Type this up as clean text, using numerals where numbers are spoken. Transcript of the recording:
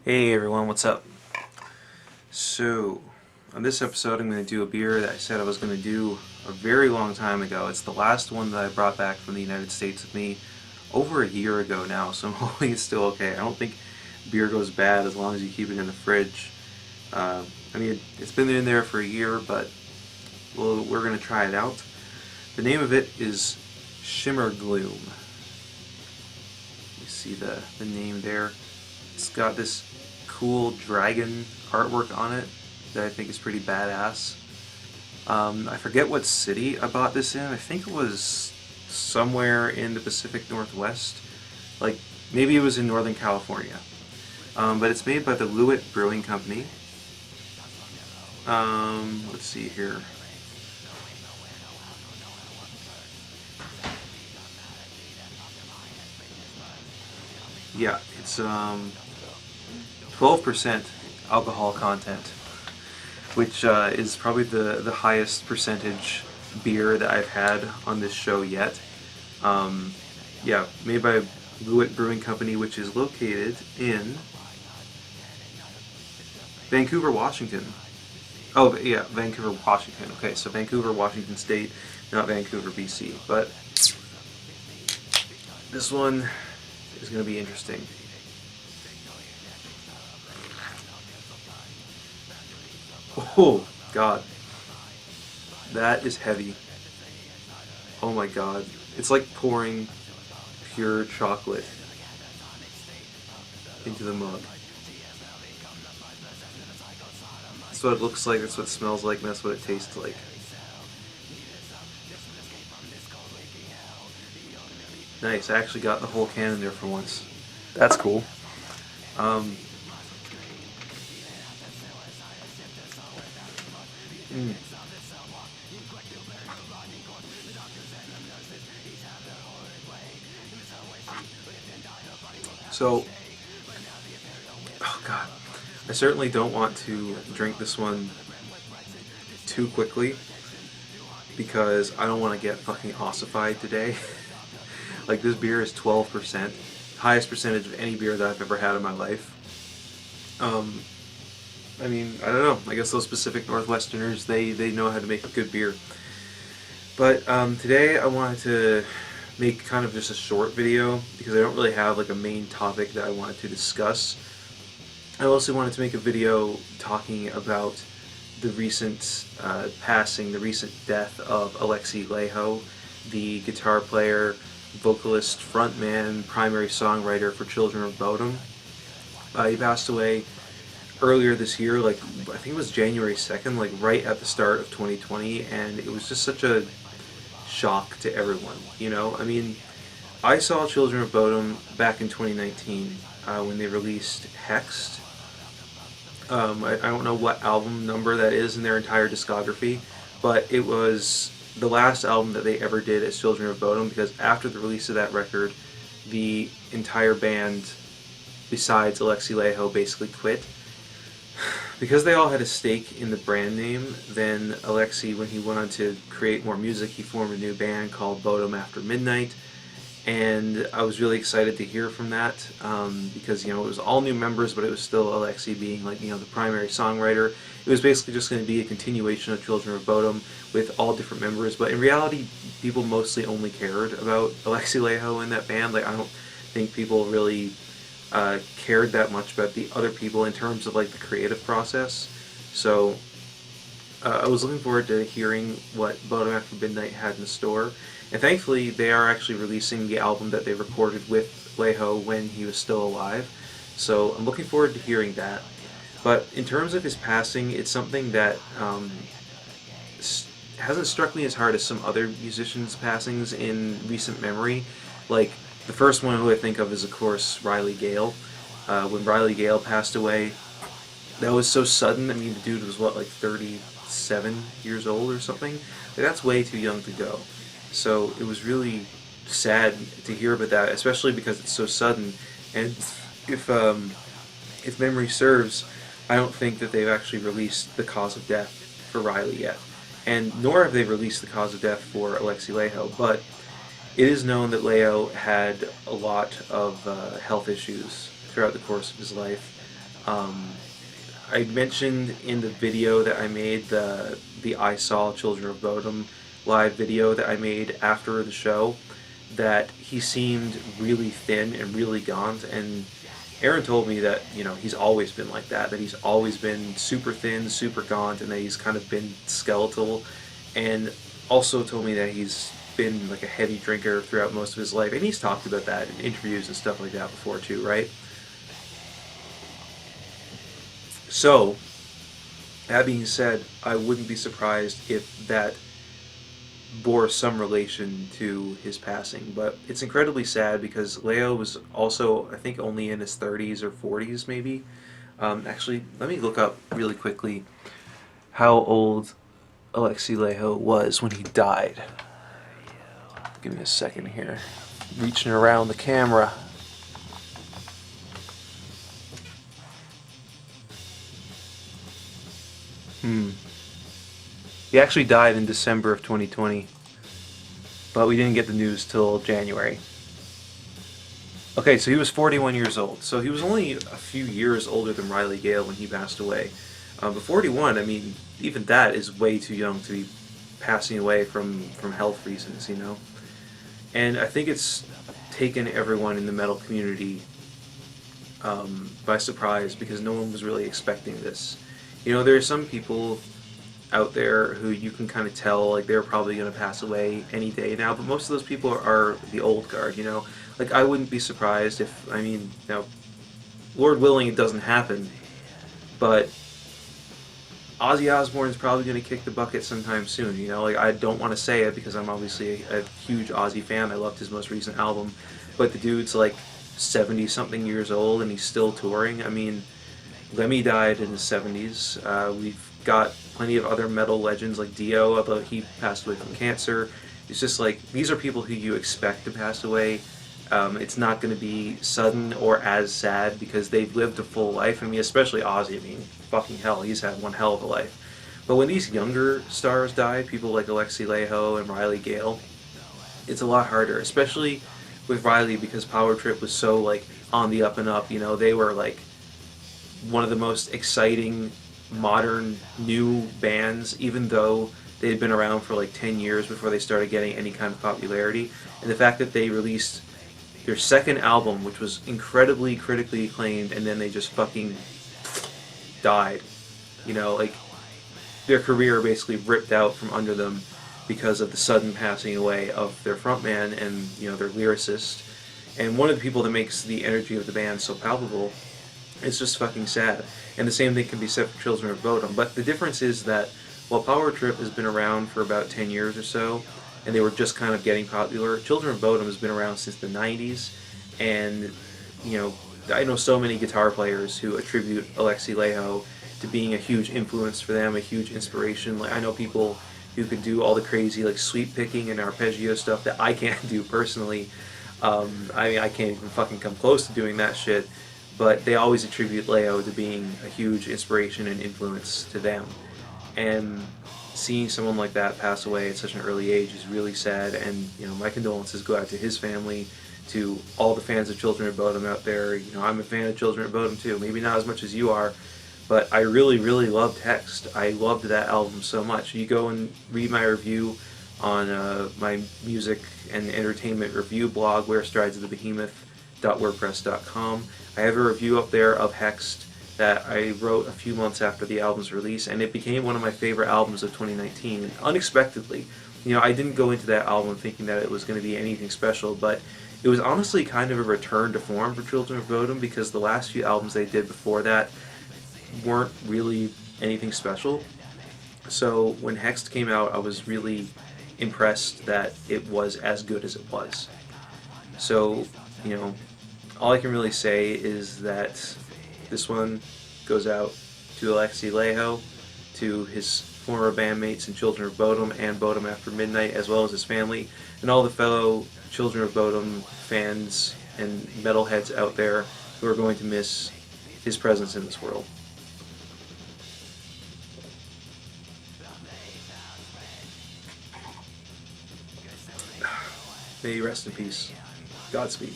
Hey everyone, what's up? So, on this episode I'm going to do a beer that I said I was going to do a very long time ago. It's the last one that I brought back from the United States with me over a year ago now, so I'm hoping it's still okay. I don't think beer goes bad as long as you keep it in the fridge. I mean, it's been in there for a year, but we're going to try it out. The name of it is Shimmergloom. You see the name there? It's got this cool dragon artwork on it that I think is pretty badass. I forget what city I bought this in. I think it was somewhere in the Pacific Northwest. Like, maybe it was in Northern California. But it's made by the Loowit Brewing Company. Let's see here. Yeah, it's 12% alcohol content, which is probably the highest percentage beer that I've had on this show yet. Yeah, made by Loowit Brewing Company, which is located in Vancouver, Washington. Oh, yeah, Vancouver, Washington. Okay, so Vancouver, Washington State, not Vancouver, BC. But this one is going to be interesting. Oh, God. That is heavy. Oh my God. It's like pouring pure chocolate into the mug. That's what it looks like, that's what it smells like, and that's what it tastes like. Nice, I actually got the whole can in there for once. That's cool. So, oh God, I certainly don't want to drink this one too quickly because I don't want to get fucking ossified today. Like, this beer is 12%, highest percentage of any beer that I've ever had in my life. I mean, I don't know. I guess those Pacific Northwesterners, they know how to make good beer. But today I wanted to make kind of just a short video because I don't really have like a main topic that I wanted to discuss. I also wanted to make a video talking about the recent passing, the recent death of Alexi Laiho, the guitar player, vocalist, frontman, primary songwriter for Children of Bodom. He passed away earlier this year, like I think it was January 2nd, like right at the start of 2020, and it was just such a shock to everyone, you know? I mean, I saw Children of Bodom back in 2019 when they released Hexed. I don't know what album number that is in their entire discography, but it was the last album that they ever did as Children of Bodom, because after the release of that record, the entire band, besides Alexi Laiho, basically quit. Because they all had a stake in the brand name, then Alexi, when he went on to create more music, he formed a new band called Bodom After Midnight, and I was really excited to hear from that, because, you know, it was all new members, but it was still Alexi being, like, you know, the primary songwriter. It was basically just going to be a continuation of Children of Bodom with all different members, but in reality, people mostly only cared about Alexi Laiho in that band. Like, I don't think people really cared that much about the other people in terms of like the creative process. So I was looking forward to hearing what Bodom After Midnight had in store, and thankfully they are actually releasing the album that they recorded with Laiho when he was still alive, so I'm looking forward to hearing that. But in terms of his passing, it's something that hasn't struck me as hard as some other musicians' passings in recent memory. Like, the first one who I think of is, of course, Riley Gale. When Riley Gale passed away, that was so sudden. I mean, the dude was, what, like 37 years old or something? Like, that's way too young to go. So it was really sad to hear about that, especially because it's so sudden. And if memory serves, I don't think that they've actually released the cause of death for Riley yet. And nor have they released the cause of death for Alexi Laiho, but it is known that Laiho had a lot of health issues throughout the course of his life. I mentioned in the video that I made, the I Saw Children of Bodom live video that I made after the show, that he seemed really thin and really gaunt, and Aaron told me that, you know, he's always been like that he's always been super thin, super gaunt, and that he's kind of been skeletal, and also told me that he's been like a heavy drinker throughout most of his life, and he's talked about that in interviews and stuff like that before too, right? So, that being said, I wouldn't be surprised if that bore some relation to his passing, but it's incredibly sad because Laiho was also, I think, only in his 30s or 40s, maybe. Actually, let me look up really quickly how old Alexi Laiho was when he died. Give me a second here. Reaching around the camera. He actually died in December of 2020, but we didn't get the news till January. Okay, so he was 41 years old. So he was only a few years older than Riley Gale when he passed away. But 41, I mean, even that is way too young to be passing away from health reasons, you know? And I think it's taken everyone in the metal community by surprise because no one was really expecting this. You know, there are some people out there who you can kind of tell like they're probably going to pass away any day now, but most of those people are the old guard, you know? Like, I wouldn't be surprised if, I mean, you know, Lord willing it doesn't happen, but Ozzy Osbourne is probably going to kick the bucket sometime soon, you know? Like, I don't want to say it because I'm obviously a huge Ozzy fan. I loved his most recent album, but the dude's like 70-something years old and he's still touring. I mean, Lemmy died in the 70s. We've got plenty of other metal legends like Dio, although he passed away from cancer. It's just like, these are people who you expect to pass away. It's not going to be sudden or as sad because they've lived a full life. I mean, especially Ozzy. I mean, fucking hell, he's had one hell of a life. But when these younger stars die, people like Alexi Laiho and Riley Gale, it's a lot harder, especially with Riley because Power Trip was so like on the up and up. You know, they were like one of the most exciting modern new bands, even though they had been around for like 10 years before they started getting any kind of popularity. And the fact that they released their second album, which was incredibly critically acclaimed, and then they just fucking died. You know, like, their career basically ripped out from under them because of the sudden passing away of their frontman and, you know, their lyricist. And one of the people that makes the energy of the band so palpable. It's just fucking sad. And the same thing can be said for Children of Bodom. But the difference is that while Power Trip has been around for about 10 years or so, and they were just kind of getting popular, Children of Bodom has been around since the 90s. And, you know, I know so many guitar players who attribute Alexi Laiho to being a huge influence for them, a huge inspiration. Like, I know people who could do all the crazy, like, sweep picking and arpeggio stuff that I can't do personally. I mean, I can't even fucking come close to doing that shit. But they always attribute Laiho to being a huge inspiration and influence to them. And seeing someone like that pass away at such an early age is really sad, and, you know, my condolences go out to his family, to all the fans of Children of Bodom out there. You know, I'm a fan of Children of Bodom too, maybe not as much as you are, but I really, really loved Hexed. I loved that album so much. You go and read my review on my music and entertainment review blog, wherestrides.thebehemoth.wordpress.com. I have a review up there of Hexed that I wrote a few months after the album's release, and it became one of my favorite albums of 2019, unexpectedly. You know, I didn't go into that album thinking that it was going to be anything special, but it was honestly kind of a return to form for Children of Bodom because the last few albums they did before that weren't really anything special. So when Hexed came out, I was really impressed that it was as good as it was. So, you know, all I can really say is that this one goes out to Alexi Laiho, to his former bandmates in Children of Bodom and Bodom After Midnight, as well as his family, and all the fellow Children of Bodom fans and metalheads out there who are going to miss his presence in this world. May he rest in peace. Godspeed.